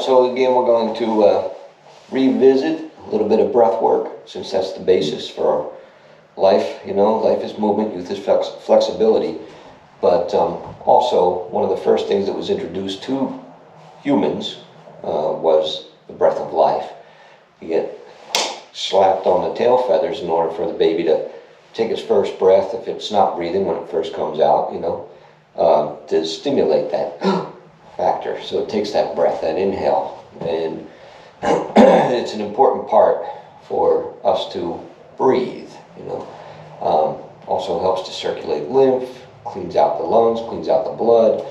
so again, we're going to revisit a little bit of breath work, since that's the basis for life. You know, life is movement, youth is flexibility. But also, one of the first things that was introduced to humans was the breath of life. You get slapped on the tail feathers in order for the baby to take its first breath, if it's not breathing when it first comes out, you know, to stimulate that factor. So it takes that breath, that inhale, and it's an important part for us to breathe, you know. Also helps to circulate lymph, cleans out the lungs, cleans out the blood.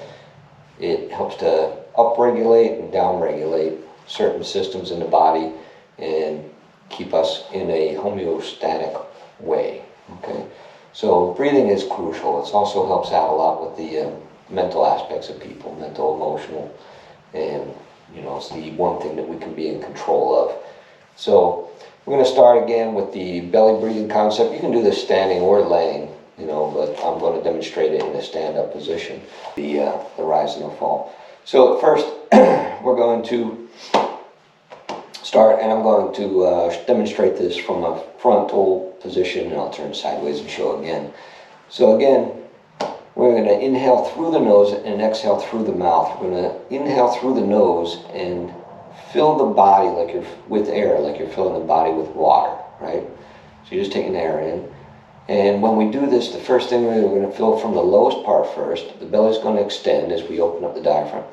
It helps to upregulate and downregulate certain systems in the body and keep us in a homeostatic way. Okay, so breathing is crucial. It also helps out a lot with the mental aspects of people, mental, emotional, and you know, it's the one thing that we can be in control of. So we're going to start again with the belly breathing concept. You can do this standing or laying, you know, but I'm going to demonstrate it in a stand-up position, the rise and the fall. So at first, we're going to start, and I'm going to demonstrate this from a frontal position, and I'll turn sideways and show again. So again, we're going to inhale through the nose and exhale through the mouth. We're going to inhale through the nose and fill the body like you're with air, like you're filling the body with water, right? So you're just taking air in. And when we do this, the first thing we're going to fill from the lowest part first. The belly's going to extend as we open up the diaphragm.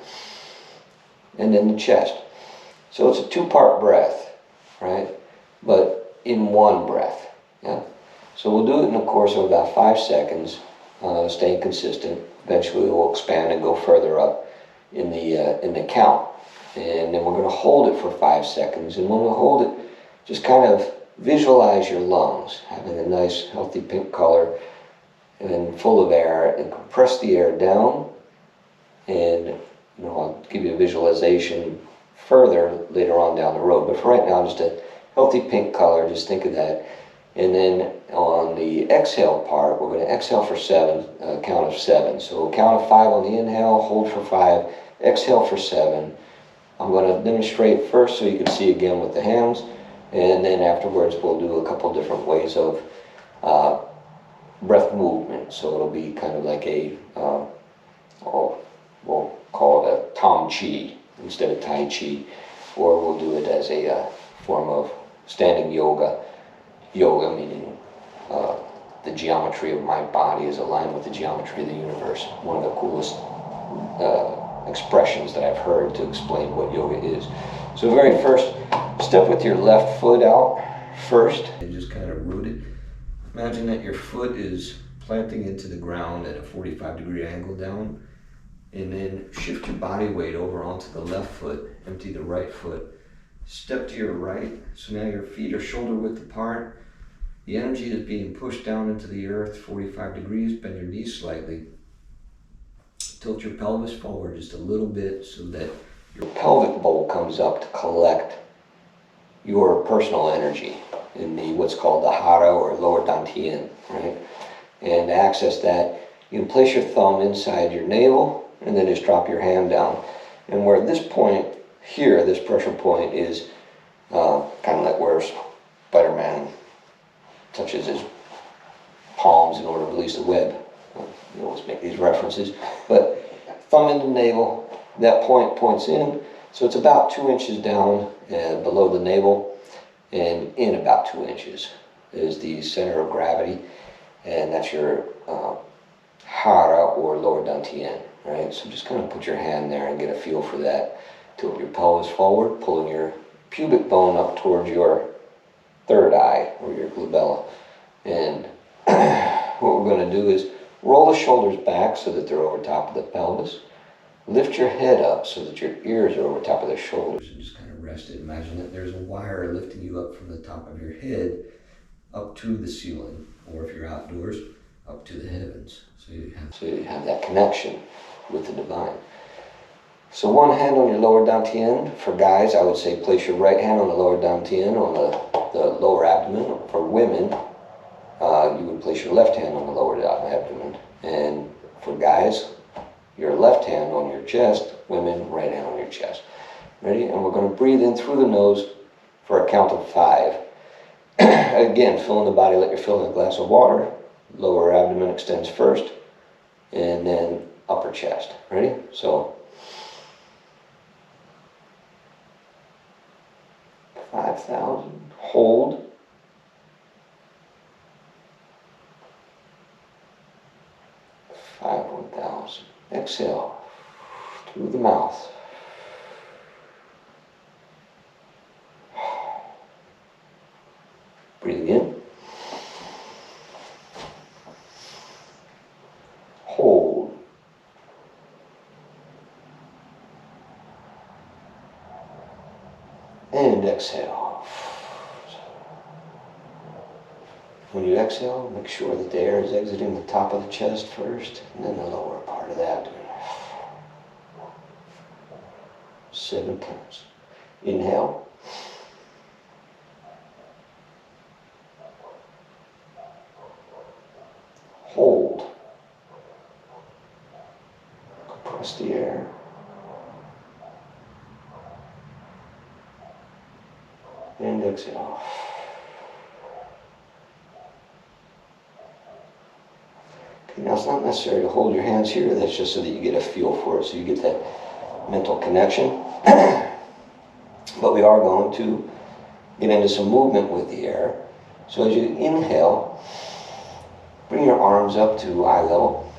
And then the chest. So it's a two-part breath, right? But in one breath, yeah? So we'll do it in the course of about 5 seconds, staying consistent. Eventually we'll expand and go further up in the count. And then we're going to hold it for 5 seconds. And when we hold it, just kind of visualize your lungs having a nice healthy pink color and full of air, and compress the air down. And you know, I'll give you a visualization further later on down the road, but for right now, just a healthy pink color. Just think of that. And then on the exhale part, we're going to exhale for 7, count of 7. So count of 5 on the inhale, hold for 5, exhale for 7. I'm going to demonstrate first so you can see again with the hands, and then afterwards we'll do a couple different ways of breath movement. So it'll be kind of like a, we'll call it a Tom Chi instead of Tai Chi, or we'll do it as a form of standing yoga. Yoga meaning the geometry of my body is aligned with the geometry of the universe. One of the coolest expressions that I've heard to explain what yoga is. So very first, step with your left foot out first and just kind of root it. Imagine that your foot is planting into the ground at a 45-degree angle down, and then shift your body weight over onto the left foot, empty the right foot, step to your right. So now your feet are shoulder width apart. The energy is being pushed down into the earth 45 degrees, bend your knees slightly. Tilt your pelvis forward just a little bit so that your pelvic bowl comes up to collect your personal energy in the what's called the hara or lower dantian, right? And to access that, you can place your thumb inside your navel and then just drop your hand down. And where this point here, this pressure point is kind of like where Spider-Man touches his palms in order to release the web. You always make these references, but thumb in the navel, that point points in, so it's about 2 inches down and below the navel, and in about 2 inches is the center of gravity, and that's your hara or lower dantian, right? So just kind of put your hand there and get a feel for that. Tilt your pelvis forward, pulling your pubic bone up towards your third eye or your glabella, and what we're going to do is roll the shoulders back so that they're over top of the pelvis. Lift your head up so that your ears are over top of the shoulders, and just kind of rest it. Imagine that there's a wire lifting you up from the top of your head up to the ceiling, or if you're outdoors, up to the heavens. So you have that connection with the divine. So one hand on your lower dantian. For guys, I would say place your right hand on the lower dantian, on the lower abdomen. For women, you would place your left hand on the lower abdomen. And for guys, your left hand on your chest, women, right hand on your chest. Ready? And we're going to breathe in through the nose for a count of 5. Again, fill in the body like you're filling a glass of water. Lower abdomen extends first, and then upper chest. Ready? So 5,000. Hold. 1,000. Exhale through the mouth. Breathing in. Hold. And exhale. When you exhale, make sure that the air is exiting the top of the chest first, and then the lower part of the abdomen. 7 counts. Inhale. Hold. Compress the air. And exhale. Okay, now it's not necessary to hold your hands here, that's just so that you get a feel for it, so you get that mental connection. But we are going to get into some movement with the air. So as you inhale, bring your arms up to eye level.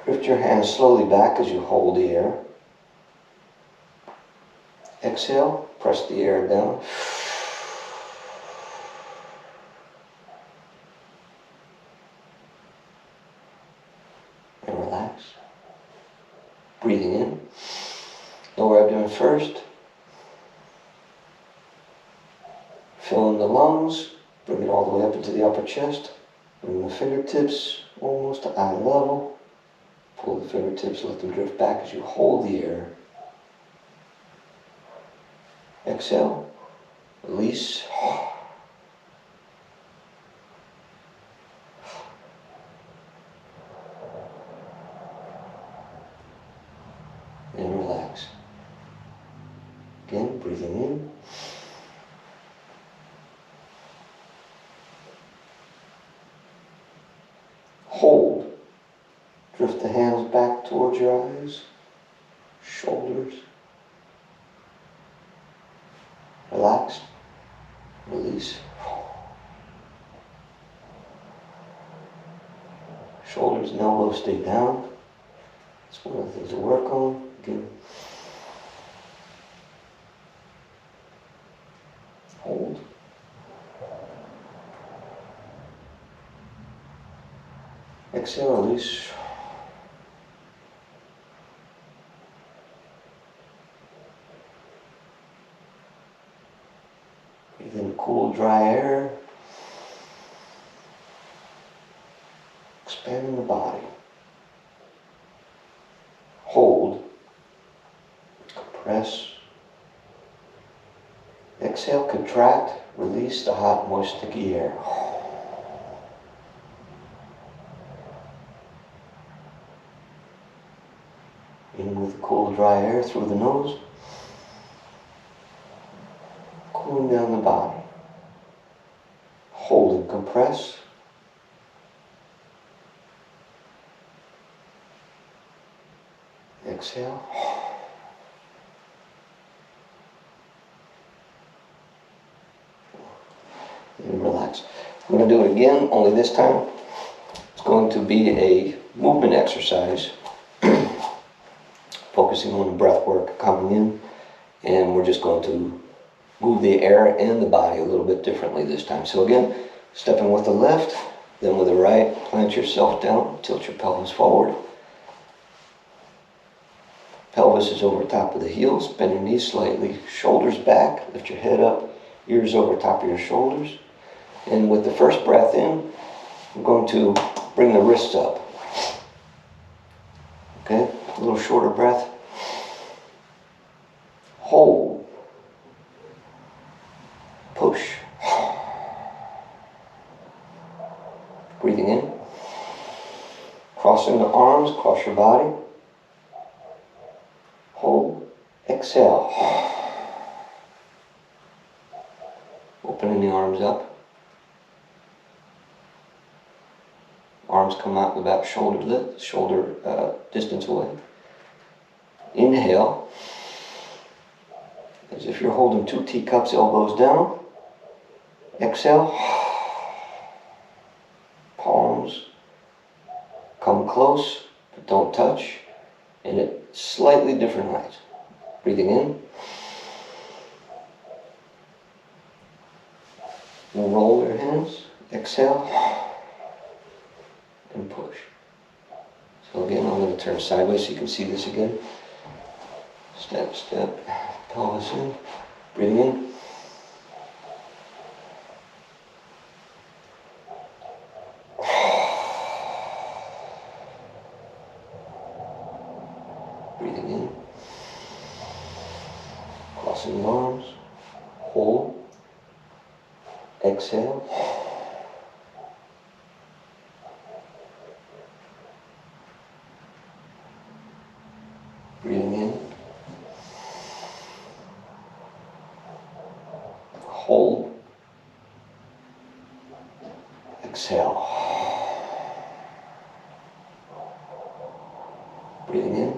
Drift your hands slowly back as you hold the air. Exhale, press the air down. And relax. Breathing in. Lower abdomen first. Fill in the lungs. Bring it all the way up into the upper chest. Bring the fingertips almost to eye level. Pull the fingertips, let them drift back as you hold the air. Exhale. Release. And relax. Again, breathing in. Hold. Drift the hands back towards your eyes, shoulders. Relax. Release. Shoulders and elbows stay down. It's one of the things to work on. Again. Hold. Exhale, release. Breathe in cool, dry air. Expanding the body. Hold. Compress. Exhale, contract. Release the hot, moist, sticky air. In with cool, dry air through the nose. Cooling down the body. Hold and compress. Exhale. And relax. I'm going to do it again, only this time it's going to be a movement exercise, focusing on the breath work coming in, and we're just going to move the air and the body a little bit differently this time. So again, stepping with the left, then with the right, plant yourself down, tilt your pelvis forward. Pelvis is over top of the heels, bend your knees slightly, shoulders back, lift your head up, ears over top of your shoulders. And with the first breath in, I'm going to bring the wrists up. Okay, a little shorter breath. Hold. Push. Breathing in. Crossing the arms, cross your body. exhale. Opening the arms up. Arms come out about shoulder distance away. Inhale, as if you're holding 2 teacups, elbows down. Exhale. Palms come close, but don't touch, and at slightly different heights. Breathing in. Roll your hands. Exhale. And push. So again, I'm going to turn sideways so you can see this again. Step, step, pelvis in. Breathing in. Breathing in. Crossing the arms. Hold. Exhale. Breathing in. Hold. Exhale. Breathing in.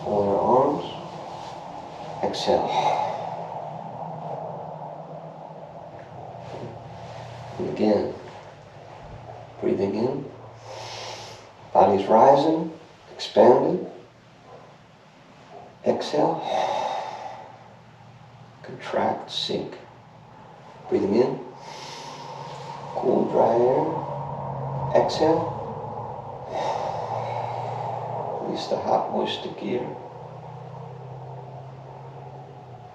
Hold your arms. Exhale. And again. Breathing in. Body's rising, expanding. Exhale. Contract, sink. Breathing in. Cool, dry air. Exhale. Release the hot, moist, sticky air.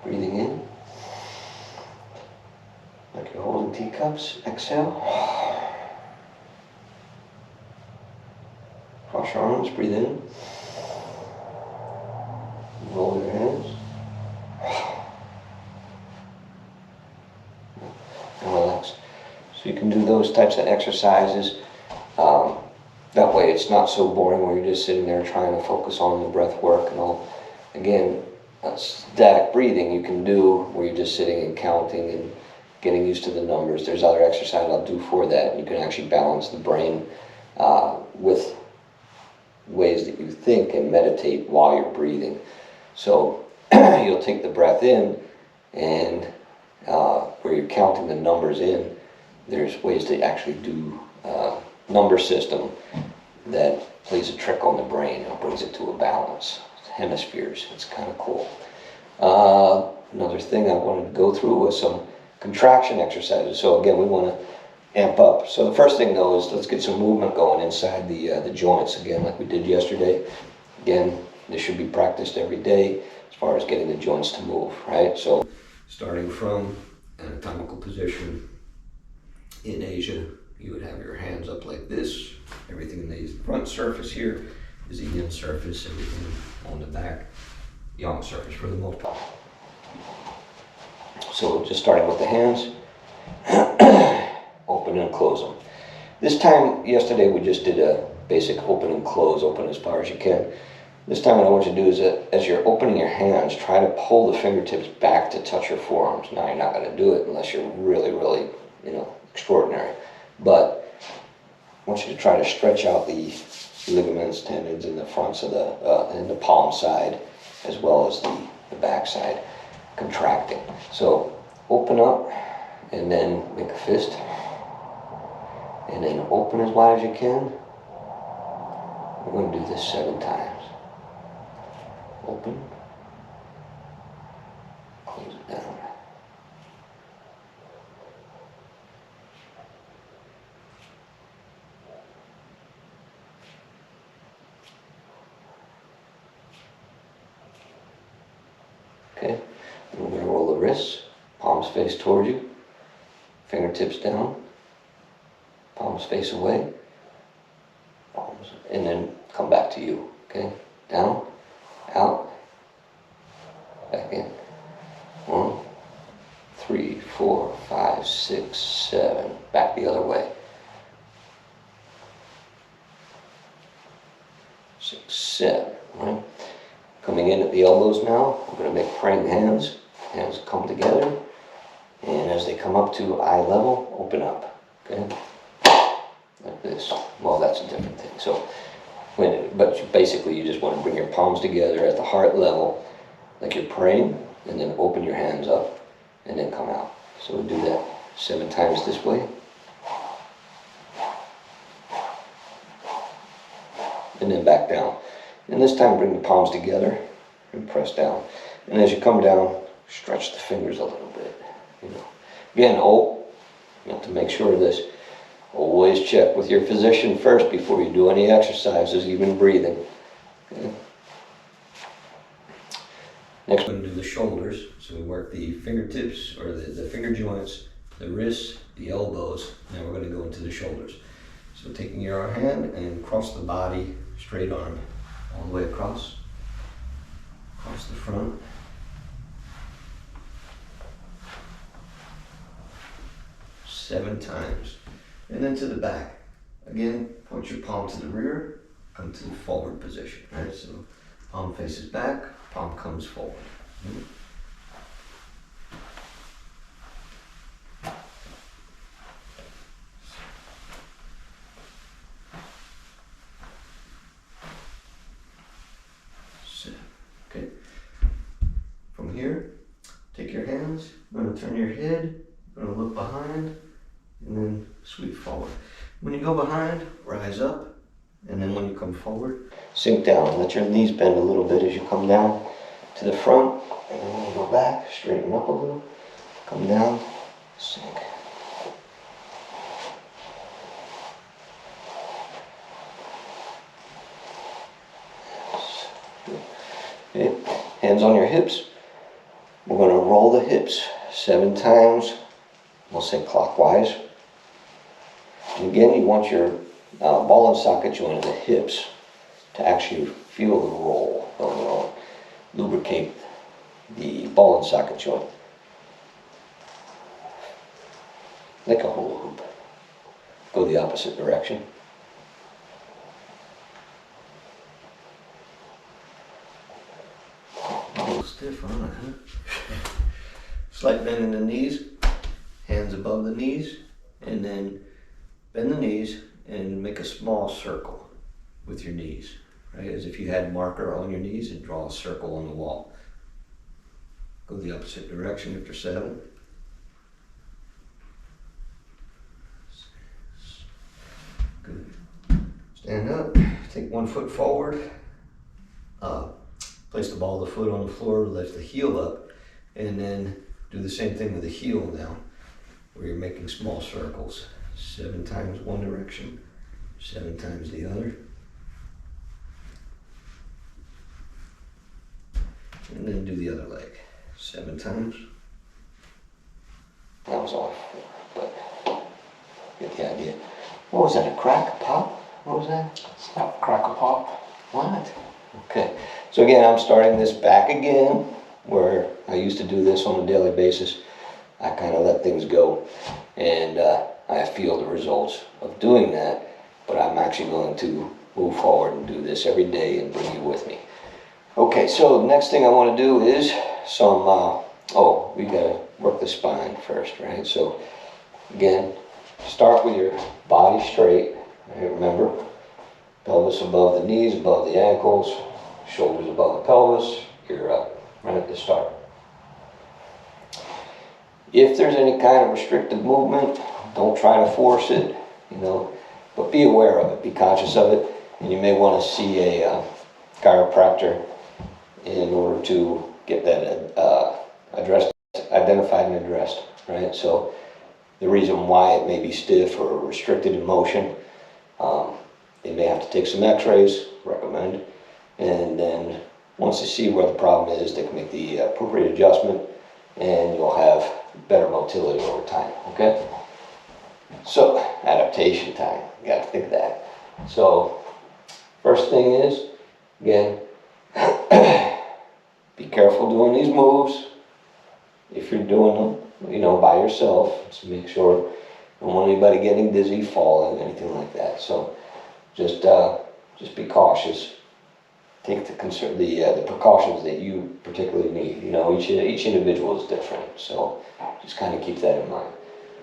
Breathing in. Like you're holding teacups. Exhale. Cross your arms, breathe in. Roll your hands. And relax. So you can do those types of exercises. That way it's not so boring where you're just sitting there trying to focus on the breath work and all. Again, static breathing you can do where you're just sitting and counting and getting used to the numbers. There's other exercises I'll do for that. You can actually balance the brain with ways that you think and meditate while you're breathing. So you'll take the breath in and where you're counting the numbers in, there's ways to actually do number system that plays a trick on the brain and brings it to a balance. Hemispheres, it's kind of cool. Another thing I wanted to go through was some contraction exercises. So again, we want to amp up. So the first thing though is let's get some movement going inside the joints again, like we did yesterday. Again, this should be practiced every day as far as getting the joints to move, right? So starting from anatomical position in Asia, you would have your hands up like this. Everything in the front surface here is the yin surface, everything on the back, yang surface for the most part. So just starting with the hands, open and close them. This time, yesterday we just did a basic open and close, open as far as you can. This time what I want you to do is that as you're opening your hands, try to pull the fingertips back to touch your forearms. Now you're not going to do it unless you're really, really, extraordinary. But I want you to try to stretch out the ligaments, tendons in the fronts of the palm side, as well as the back side, contracting. So open up, and then make a fist, and then open as wide as you can. We're going to do this 7 times. Open, close it down. Okay, and we're going to roll the wrists, palms face toward you, fingertips down, palms face away, palms, and then come back to you, okay? Down, out, back in. 1, 3, 4, 5, 6, 7, back the other way. 6, 7, right? Coming in at the elbows now, we're going to make praying hands. Hands come together, and as they come up to eye level, open up, okay? Like this. Well, that's a different thing. So, basically you just want to bring your palms together at the heart level, like you're praying, and then open your hands up, and then come out. So we'll do that 7 times this way. And then back down. And this time bring the palms together and press down. And as you come down, stretch the fingers a little bit. Again, you have to make sure of this. Always check with your physician first before you do any exercises, even breathing. Okay. Next, we're going to do the shoulders. So we work the fingertips, or the finger joints, the wrists, the elbows. Now we're going to go into the shoulders. So taking your hand and cross the body, straight arm, all the way across the front. Seven times. And then to the back. Again, point your palm to the rear, come to the forward position. Right? So palm faces back, palm comes forward. Okay. From here, take your hands, you're going to turn your head, you're going to look behind, and then sweep forward. When you go behind, rise up, and then when you come forward, sink down. Let your knees bend a little bit as you come down to the front, and then you go back, straighten up a little, come down, sink. Okay. Hands on your hips. We're going to roll the hips 7 times. We'll say clockwise. And again, you want your ball and socket joint of the hips to actually feel the roll going on. Lubricate the ball and socket joint. Like a hula hoop. Go the opposite direction. A little stiff on it, huh? Slight bend in the knees. Hands above the knees, and then bend the knees and make a small circle with your knees, right? As if you had a marker on your knees and draw a circle on the wall. Go the opposite direction after 7. Good. Stand up, take 1 foot forward, place the ball of the foot on the floor, lift the heel up, and then do the same thing with the heel now, where you're making small circles. 7 times one direction, 7 times the other. And then do the other leg. 7 times. That was off, but get the idea. What was that, a crack, a pop? What was that? It's not crack a pop. What? Okay, so again, I'm starting this back again, where I used to do this on a daily basis. I kind of let things go, and I feel the results of doing that, but I'm actually going to move forward and do this every day and bring you with me. Okay, so the next thing I want to do is some, we got to work the spine first, right? So again, start with your body straight, right? Remember, pelvis above the knees, above the ankles, shoulders above the pelvis, ear up, right at the start. If there's any kind of restrictive movement, don't try to force it, but be aware of it, be conscious of it, and you may want to see a chiropractor in order to get that identified and addressed, right? So the reason why it may be stiff or restricted in motion, they may have to take some x-rays, recommend, and then once they see where the problem is, they can make the appropriate adjustment, and you'll have better motility over time, okay? So, adaptation time, you gotta think of that. So, first thing is, again, be careful doing these moves. If you're doing them, by yourself, so make sure you don't want anybody getting dizzy, falling, anything like that. So, just be cautious take the precautions that you particularly need. You know, each individual is different, so just kind of keep that in mind.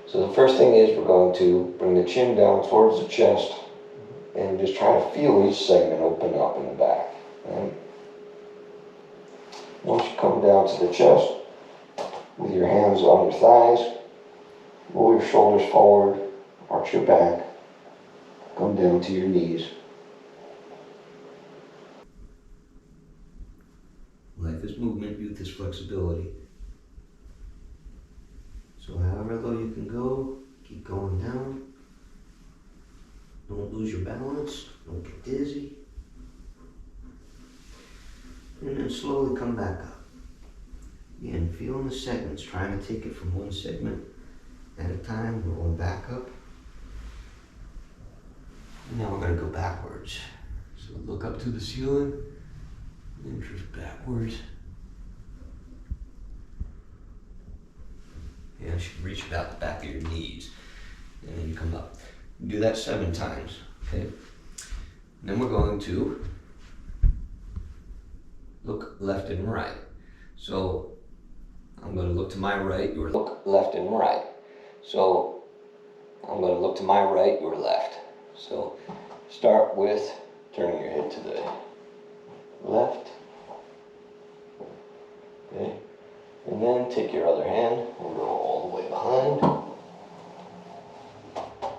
So the first thing is we're going to bring the chin down towards the chest and just try to feel each segment open up in the back. Right? Once you come down to the chest, with your hands on your thighs, roll your shoulders forward, arch your back, come down to your knees. Life is movement, youth is flexibility. So however low you can go, keep going down. Don't lose your balance, don't get dizzy. And then slowly come back up. Again, feeling the segments, trying to take it from one segment at a time, rolling back up. And now we're going to go backwards. So look up to the ceiling, then drift backwards. Yeah, you should reach about the back of your knees, and then you come up. Do that 7 times, okay? And then we're going to look left and right. So I'm going to look to my right, your look left and right. So I'm going to look to my right, your left. So start with turning your head to the left. Okay. And then take your other hand and roll all the way behind.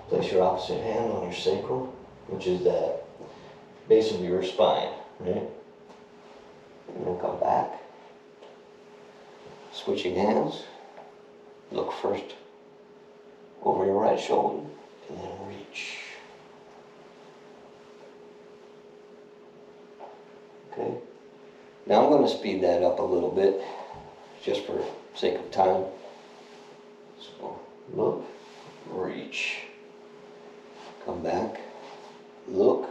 Place your opposite hand on your sacrum, which is the base of your spine, right? And then come back. Switching hands. Look first over your right shoulder and then reach. Okay. Now I'm going to speed that up a little bit just for sake of time. So look, reach. Come back, look,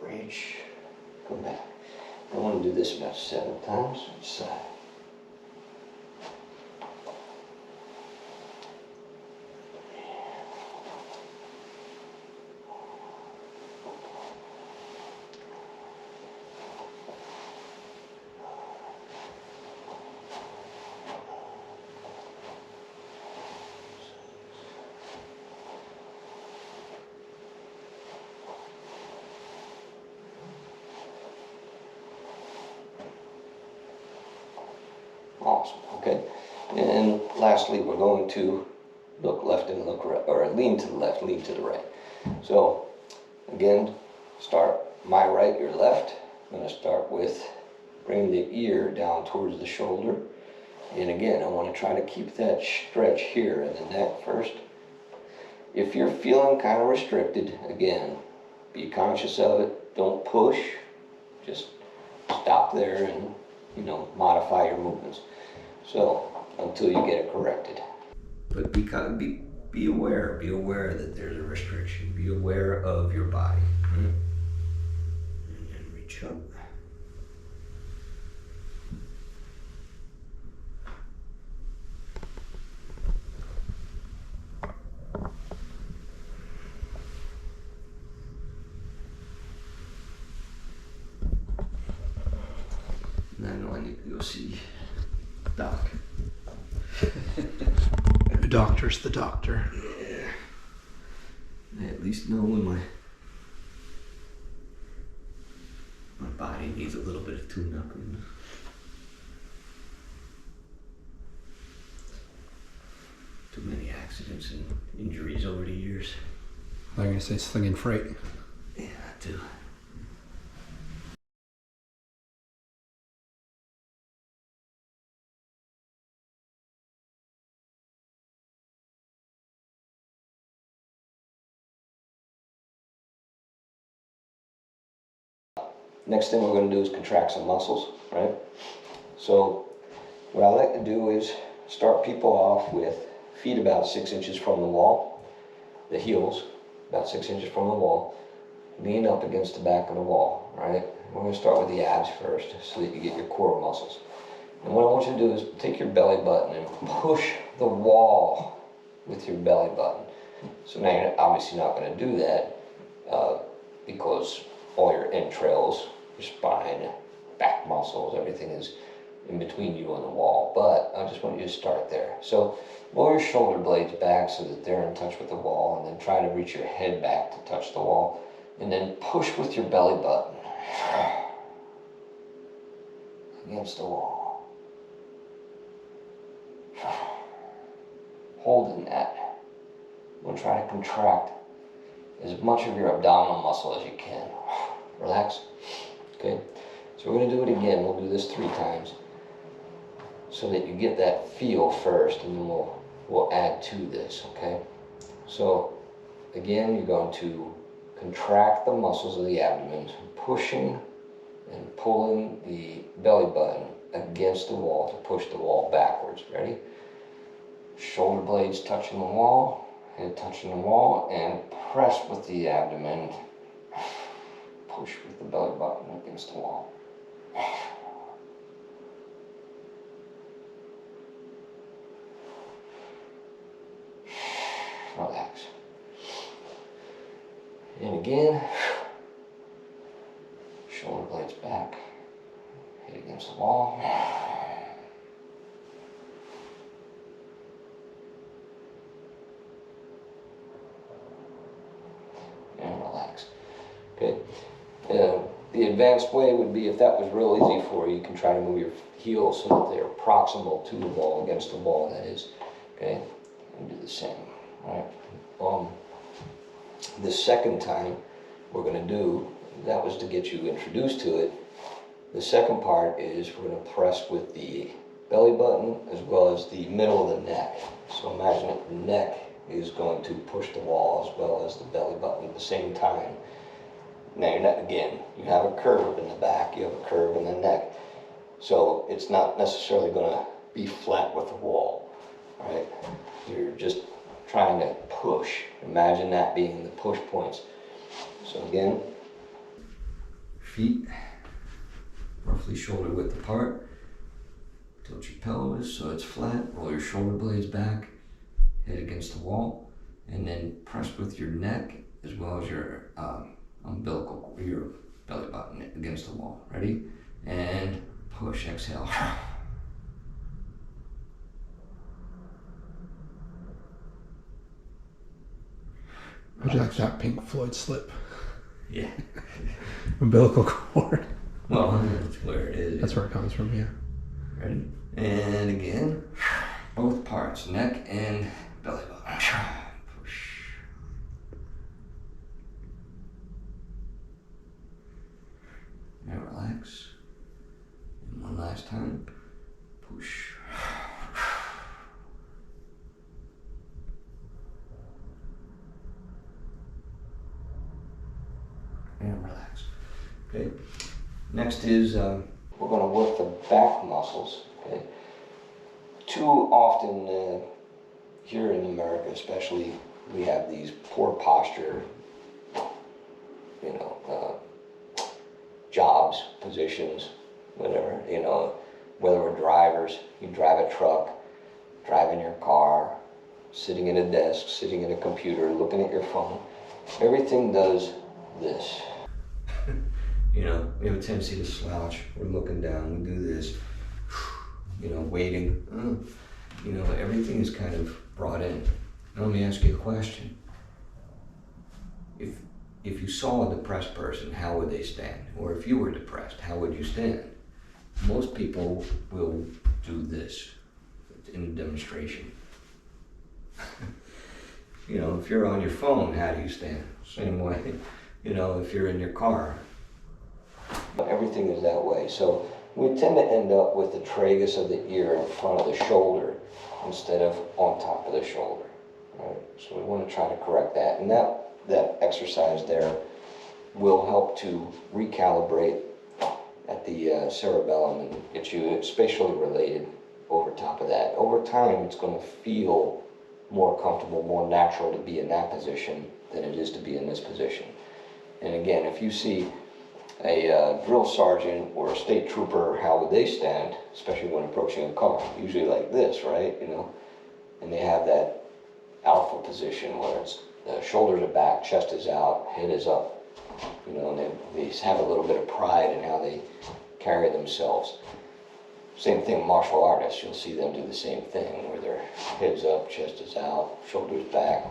reach, come back. I want to do this about 7 times each side. Awesome, okay. And lastly, we're going to look left and look right, or lean to the left, lean to the right. So, again, start my right, your left. I'm going to start with bringing the ear down towards the shoulder. And again, I want to try to keep that stretch here in the neck first. If you're feeling kind of restricted, again, be conscious of it. Don't push. Just stop there and, you know, modify your movements. So, until you get it corrected. But be aware that there's a restriction. Be aware of your body. And then reach up. Now I know I need to go see Doc. The doctor's the doctor. Yeah. I at least know when my body needs a little bit of tune-up. Too many accidents and injuries over the years. I'm going to say slinging freight. Yeah, that too. Next thing we're going to do is contract some muscles, right? So what I like to do is start people off with feet about 6 inches from the wall, the heels about 6 inches from the wall, lean up against the back of the wall, right? We're going to start with the abs first so that you get your core muscles. And what I want you to do is take your belly button and push the wall with your belly button. So now you're obviously not going to do that because all your entrails your spine, back muscles, everything is in between you and the wall. But I just want you to start there. So roll your shoulder blades back so that they're in touch with the wall, and then try to reach your head back to touch the wall. And then push with your belly button against the wall. Holding that. We'll try to contract as much of your abdominal muscle as you can. Relax. Okay. So we're going to do it again. We'll do this 3 times so that you get that feel first, and then we'll add to this. Okay. So again, you're going to contract the muscles of the abdomen, pushing and pulling the belly button against the wall to push the wall backwards. Ready? Shoulder blades touching the wall, head touching the wall, and press with the abdomen. Push with the belly button against the wall. Relax. And again, shoulder blades back, head against the wall. And relax. Okay. The advanced way would be, if that was real easy for you, you can try to move your heels so that they're proximal to the wall, against the wall, that is. Okay. And do the same. All right. The second time we're going to do, that was to get you introduced to it. The second part is we're going to press with the belly button as well as the middle of the neck. So imagine that the neck is going to push the wall as well as the belly button at the same time. Now you're not, again, you have a curve in the back, you have a curve in the neck. So it's not necessarily going to be flat with the wall, right? You're just trying to push. Imagine that being the push points. So again, feet roughly shoulder width apart. Tilt your pelvis so it's flat. Roll your shoulder blades back, head against the wall, and then press with your neck as well as your umbilical, your belly button against the wall. Ready? And push. Exhale. Would you like that Pink Floyd slip? Yeah. Umbilical cord. Well, that's where it is. That's where it comes from, yeah. Ready? And again, both parts, neck and belly button. Push. And relax. And one last time. Push. And relax. Okay. Next is we're going to work the back muscles. Okay. Too often here in America, especially, we have these poor posture, jobs, positions, whatever. Whether we're drivers, you drive a truck, driving your car, sitting at a desk, sitting at a computer, looking at your phone. Everything does this. We have a tendency to slouch. We're looking down. We do this. Waiting. Everything is kind of brought in. Now let me ask you a question. If you saw a depressed person, how would they stand? Or if you were depressed, how would you stand? Most people will do this in a demonstration. If you're on your phone, how do you stand? Same way. If you're in your car. Everything is that way. So we tend to end up with the tragus of the ear in front of the shoulder instead of on top of the shoulder. Right? So we want to try to correct that. And that exercise there will help to recalibrate at the cerebellum and get you spatially related over top of that. Over time, it's going to feel more comfortable, more natural to be in that position than it is to be in this position. And again, if you see a drill sergeant or a state trooper, how would they stand, especially when approaching a car? Usually like this, right? And they have that alpha position where it's the shoulders are back, chest is out, head is up. You know, and they have a little bit of pride in how they carry themselves. Same thing, martial artists, you'll see them do the same thing, where their head's up, chest is out, shoulders back.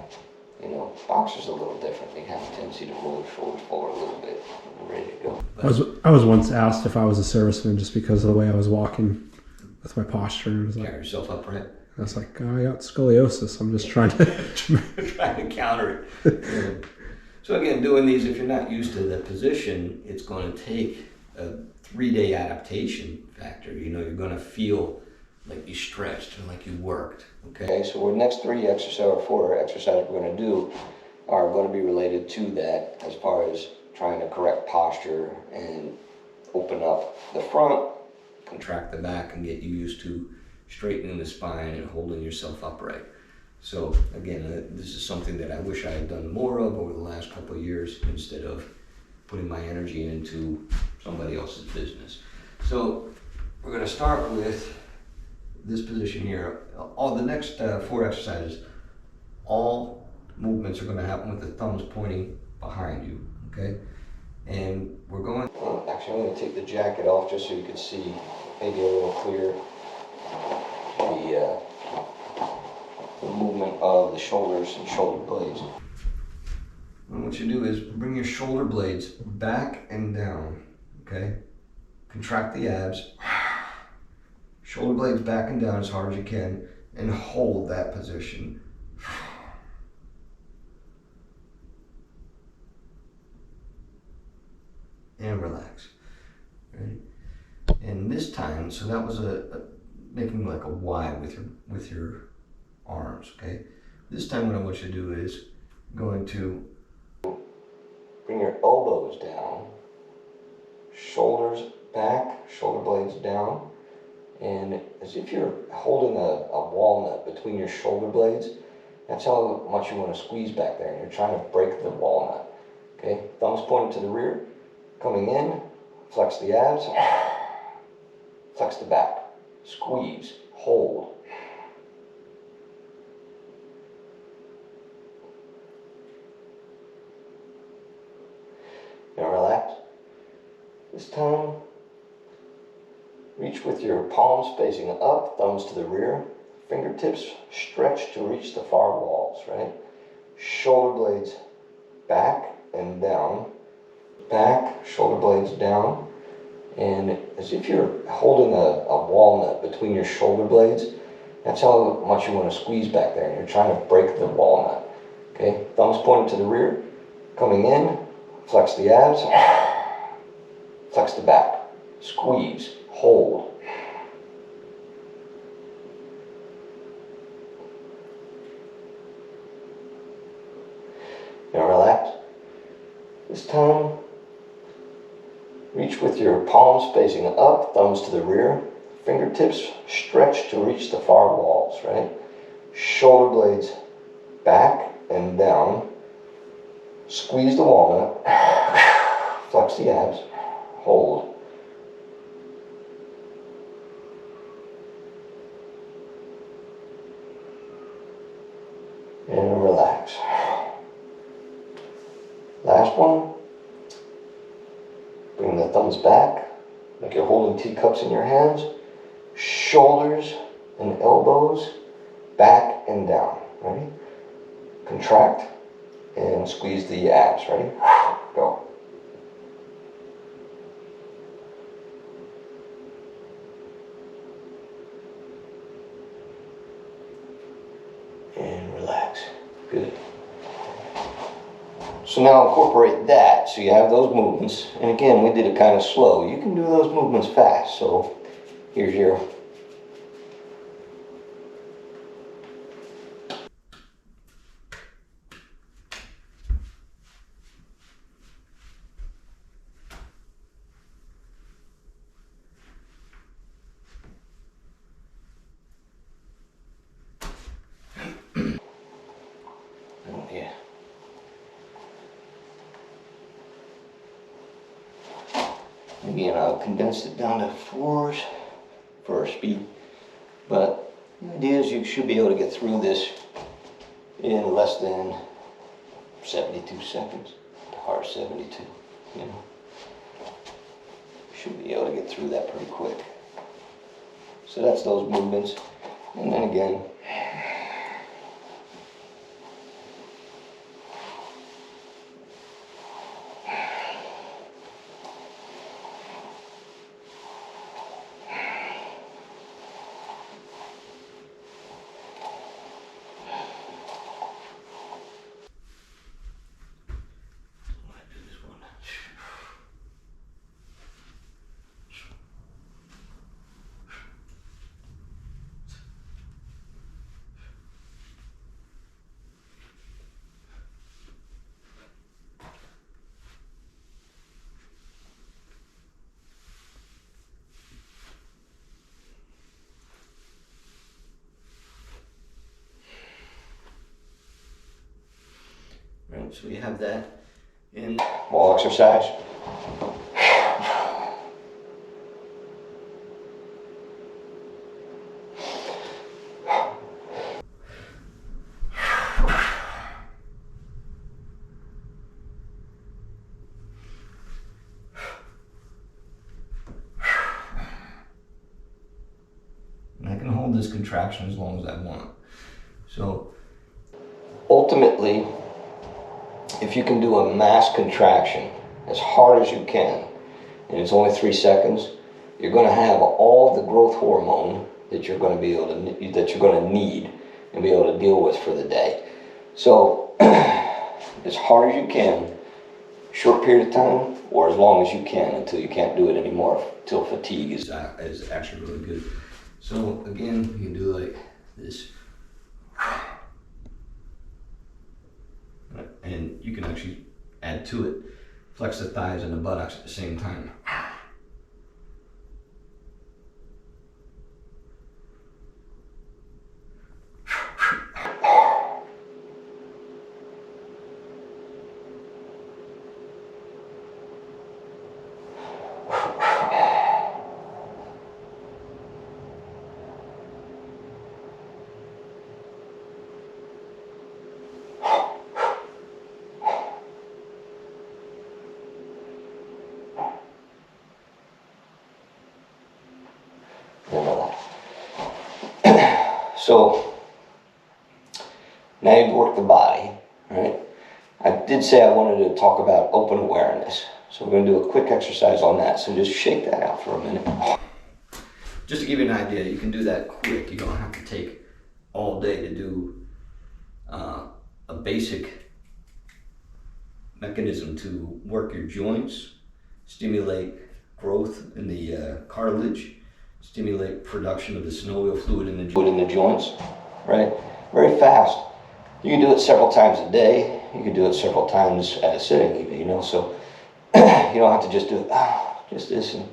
You know, boxers are a little different. They have a tendency to roll their shoulders forward a little bit and ready to go. I was once asked if I was a serviceman just because of the way I was walking with my posture. And I was like, Carry yourself upright. I was like, oh, I got scoliosis. I'm just trying to. Trying to counter it. Yeah. So again, doing these, if you're not used to the position, it's going to take a 3-day adaptation factor. You know, you're going to feel like you stretched and like you worked. Okay, so the next 4 exercises we're going to do are going to be related to that, as far as trying to correct posture and open up the front, contract the back, and get you used to straightening the spine and holding yourself upright. So again, this is something that I wish I had done more of over the last couple of years, instead of putting my energy into somebody else's business. So we're going to start with this position here. All the next 4 exercises, all movements are going to happen with the thumbs pointing behind you, okay? And we're going, actually I'm going to take the jacket off just so you can see maybe a little clearer the movement of the shoulders and shoulder blades. And what you do is bring your shoulder blades back and down, okay? Contract the abs. Shoulder blades back and down as hard as you can, and hold that position. And relax. Ready? And this time, so that was making like a Y with your arms, okay? This time what I want you to do is going to bring your elbows down, shoulders back, shoulder blades down, and as if you're holding a walnut between your shoulder blades. That's how much you want to squeeze back there, and you're trying to break the walnut. Okay, thumbs pointed to the rear, coming in, flex the abs, flex the back, squeeze, hold. Now relax. This time, reach with your palms facing up, thumbs to the rear, fingertips stretch to reach the far walls, right? Shoulder blades back and down, back, shoulder blades down, and as if you're holding a walnut between your shoulder blades. That's how much you want to squeeze back there, and you're trying to break the walnut. Okay, thumbs pointed to the rear, coming in, flex the abs, flex the back, squeeze, hold. Now relax. This time, reach with your palms facing up, thumbs to the rear, fingertips stretch to reach the far walls, right? Shoulder blades back and down, squeeze the walnut, flex the abs, hold. And relax. Last one. Bring the thumbs back, like you're holding teacups in your hands. Shoulders and elbows back and down. Ready? Contract and squeeze the abs. Ready? Go. And relax. Good. So now incorporate that, so you have those movements. And again, we did it kind of slow. You can do those movements fast. So here's your yeah. Again, I'll condense it down to 4s for speed, but the idea is you should be able to get through this in less than 72 seconds. R72, you know. Should be able to get through that pretty quick. So that's those movements. And then again, right, so you have that in wall exercise. And I can hold this contraction as long as I want. So ultimately, if you can do a mass contraction as hard as you can, and it's only 3 seconds, you're going to have all the growth hormone that you're going to be able to need and be able to deal with for the day. So as hard as you can, short period of time, or as long as you can until you can't do it anymore, till fatigue is actually really good. So again, you can do like this. And you can actually add to it, flex the thighs and the buttocks at the same time. So now you've worked the body, right? I did say I wanted to talk about open awareness. So we're going to do a quick exercise on that. So just shake that out for a minute. Just to give you an idea, you can do that quick. You don't have to take all day to do a basic mechanism to work your joints, stimulate growth in the cartilage, stimulate production of the synovial fluid in the joints, right? Very fast. You can do it several times a day. You can do it several times at a sitting even, you know, so you don't have to just do just this and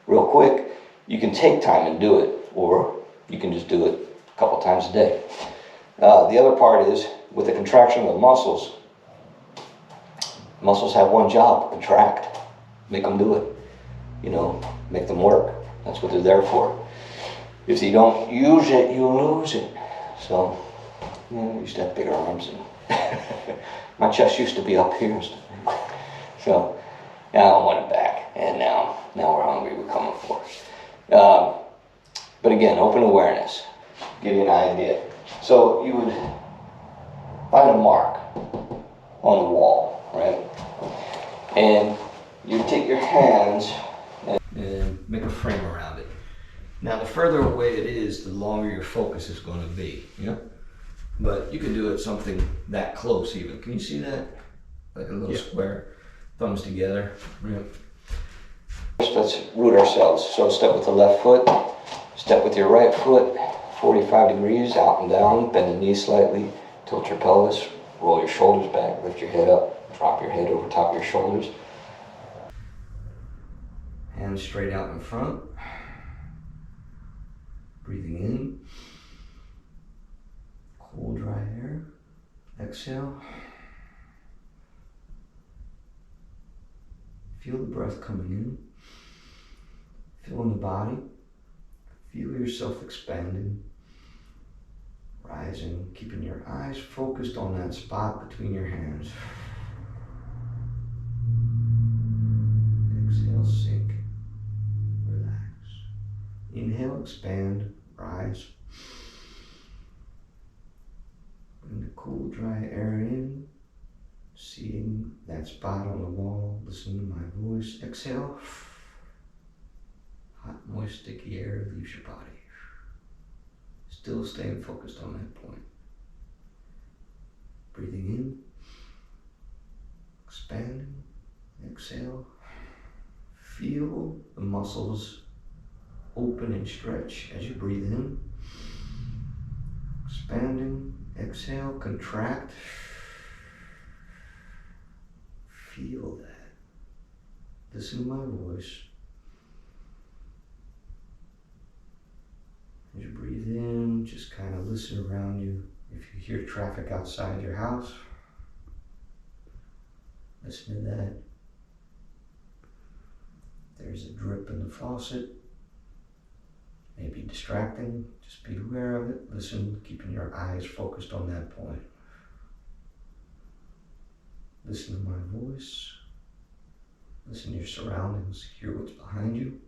real quick. You can take time and do it, or you can just do it a couple times a day. The other part is, with the contraction of the muscles have one job: contract. Make them do it, you know, make them work. That's what they're there for. If you don't use it, you lose it. So, you know, I used to have bigger arms, and my chest used to be up here. So, now I want it back, and now we're hungry. We're coming for it. But again, open awareness. Give you an idea. So you would find a mark on the wall, right? And you take your hands and make a frame around it. Now, the further away it is, the longer your focus is going to be. Yeah. But you can do it something that close even. Can you see that? Like a little square, thumbs together. Yeah. First, let's root ourselves. So step with the left foot, step with your right foot, 45 degrees, out and down, bend the knees slightly, tilt your pelvis, roll your shoulders back, lift your head up, drop your head over top of your shoulders. Hands straight out in front. Breathing in. Cool, dry air. Exhale. Feel the breath coming in. Feeling the body. Feel yourself expanding. Rising, keeping your eyes focused on that spot between your hands. exhale, expand, rise. Bring the cool, dry air in. Seeing that spot on the wall, listen to my voice. Exhale. Hot, moist, sticky air leaves your body. Still staying focused on that point. Breathing in, expanding, exhale. Feel the muscles open and stretch as you breathe in. Expanding, exhale, contract. Feel that. Listen to my voice. As you breathe in, just kind of listen around you. If you hear traffic outside your house, listen to that. There's a drip in the faucet. Maybe distracting, just be aware of it. Listen, keeping your eyes focused on that point. Listen to my voice. Listen to your surroundings, hear what's behind you.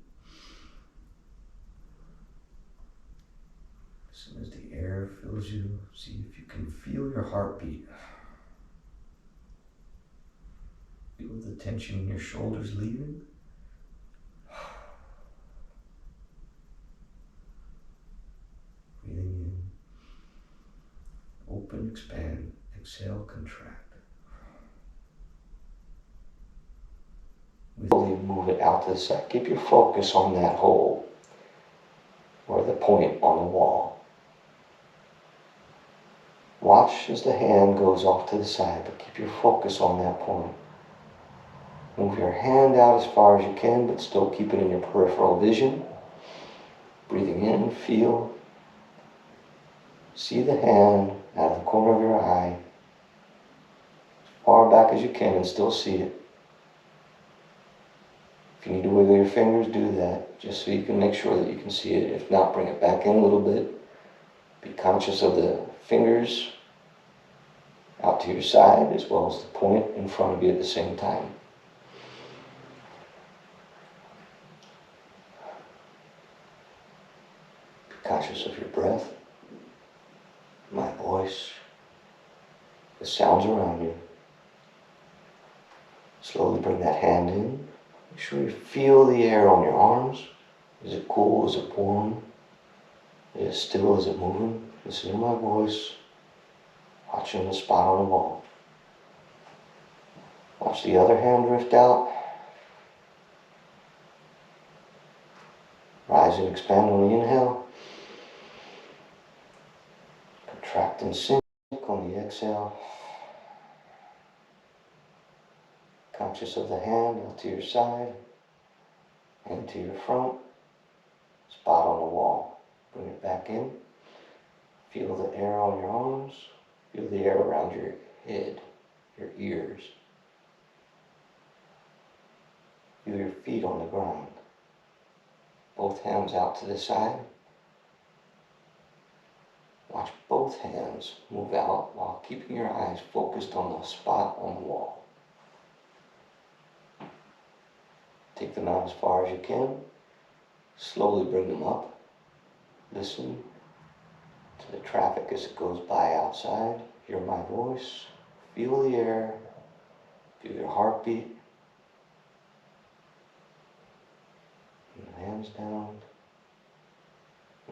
Listen as the air fills you. See if you can feel your heartbeat. Feel the tension in your shoulders leaving. Breathing in. Open, expand. Exhale, contract. Slowly move it out to the side. Keep your focus on that hole or the point on the wall. Watch as the hand goes off to the side, but keep your focus on that point. Move your hand out as far as you can, but still keep it in your peripheral vision. Breathing in, feel. See the hand out of the corner of your eye, as far back as you can, and still see it. If you need to wiggle your fingers, do that, just so you can make sure that you can see it. If not, bring it back in a little bit. Be conscious of the fingers out to your side, as well as the point in front of you at the same time. Be conscious of your breath, my voice, the sounds around you. Slowly bring that hand in. Make sure you feel the air on your arms. Is it cool? Is it warm? Is it still? Is it moving? Listen to my voice. Watching the spot on the wall. Watch the other hand drift out. Rise and expand on the inhale. Contract and sink on the exhale. Conscious of the hand out to your side and to your front. Spot on the wall. Bring it back in. Feel the air on your arms. Feel the air around your head, your ears. Feel your feet on the ground. Both hands out to the side. Watch both hands move out while keeping your eyes focused on the spot on the wall. Take them out as far as you can. Slowly bring them up. Listen to the traffic as it goes by outside. Hear my voice. Feel the air. Feel your heartbeat. And the hands down.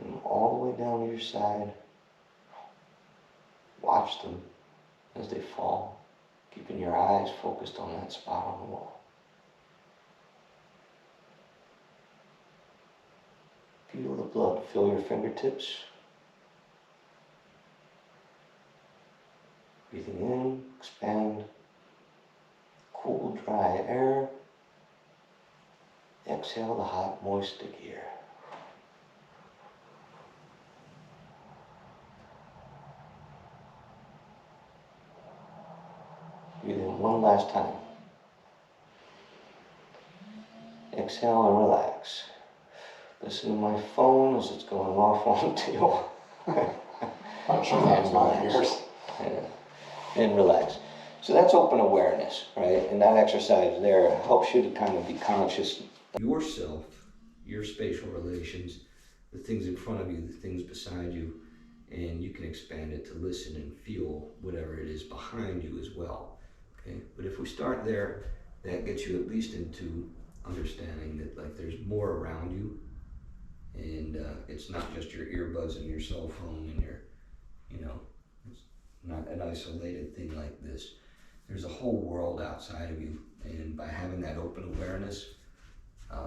And all the way down to your side. Watch them as they fall, keeping your eyes focused on that spot on the wall. Feel the blood fill your fingertips. Breathing in, expand. Cool, dry air. Exhale the hot, moist, sticky air. Breathe in one last time. Exhale and relax. Listen to my phone as it's going off on the tail. I'm sure that's not yours. Yeah. And relax. So that's open awareness, right? And that exercise there helps you to kind of be conscious of yourself, your spatial relations, the things in front of you, the things beside you, and you can expand it to listen and feel whatever it is behind you as well. Okay, but if we start there, that gets you at least into understanding that like there's more around you, and it's not just your earbuds and your cell phone and your, you know, it's not an isolated thing like this. There's a whole world outside of you, and by having that open awareness,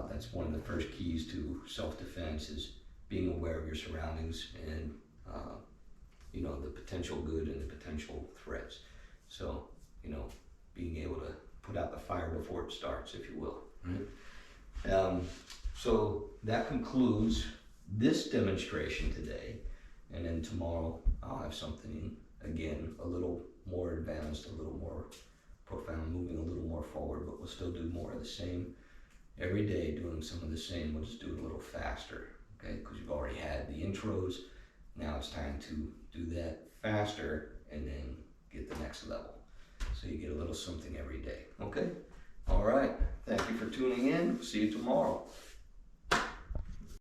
that's one of the first keys to self-defense, is being aware of your surroundings and you know, the potential good and the potential threats. So, you know, being able to put out the fire before it starts, if you will. Right? So that concludes this demonstration today, and then tomorrow I'll have something again a little more advanced, a little more profound, moving a little more forward, but we'll still do more of the same. Every day doing some of the same, we'll just do it a little faster, okay? Because you've already had the intros. Now it's time to do that faster and then get the next level. So you get a little something every day, okay? All right, thank you for tuning in. See you tomorrow.